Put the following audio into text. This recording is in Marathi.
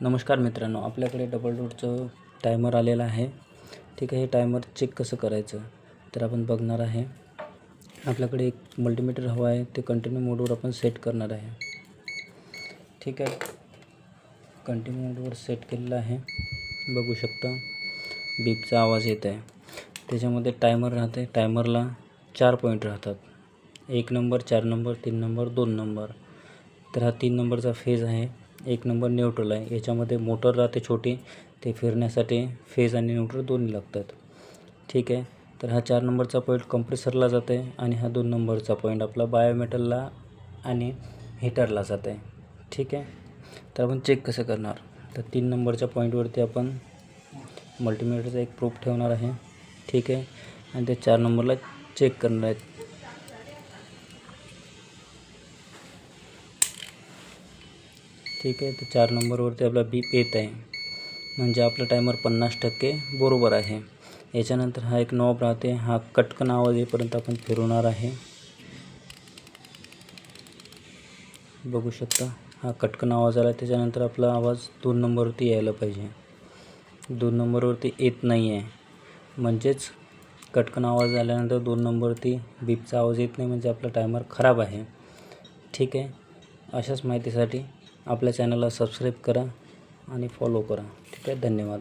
नमस्कार मित्रांनो, आपल्याकडे डबल डोरचं टायमर आलेलं आहे. ठीक आहे. हे टायमर चेक कसं करायचं तर आपण बघणार आहे. आपल्याकडे एक मल्टीमीटर हवा आहे, ते कंटिन्यू मोडवर आपण सेट करणार आहे. ठीक आहे. कंटिन्यू मोडवर सेट केलेलं आहे. बघू शकता बीपचा आवाज येत आहे. त्याच्यामध्ये टायमर राहते. टायमरला 4 पॉईंट राहतात. 1 नंबर, 4 नंबर, 3 नंबर, 2 नंबर. तर हा 3 नंबरचा फेज आहे. 1 नंबर न्यूट्रल आहे. याच्यामध्ये मोटर राहते छोटी, ते फिरण्यासाठी फेज आणि न्यूट्रल दोन्ही लागतात. ठीक आहे. तर हा 4 नंबरचा पॉईंट कंप्रेसरला जाते आणि हा 2 नंबरचा पॉईंट आपला बायोमेटलला आणि हीटरला जाते. ठीक आहे. तर आपण चेक कसं करणार तर 3 नंबरच्या पॉईंटवरती आपण मल्टीमीटरचा एक प्रूफ ठेवणार आहे. ठीक आहे. आणि ते 4 नंबरला चेक करणार आहेत. ठीक आहे. तर 4 नंबरवरती आपला बीप येत आहे, म्हणजे आपलं टायमर 50% बरोबर आहे. याच्यानंतर हा एक नॉब राहते. हा कटकन आवाज येईपर्यंत आपण फिरवणार आहे. बघू शकता हा कटकन आवाज आला. त्याच्यानंतर आपला आवाज 2 नंबरवरती यायला पाहिजे. 2 नंबरवरती येत नाही आहे, म्हणजेच कटकन आवाज आल्यानंतर 2 नंबरवरती बीपचा आवाज येत नाही, म्हणजे आपला टायमर खराब आहे. ठीक आहे. अशाच माहितीसाठी आपल्या चॅनलला सबस्क्राईब करा आणि फॉलो करा. ठीक आहे. धन्यवाद.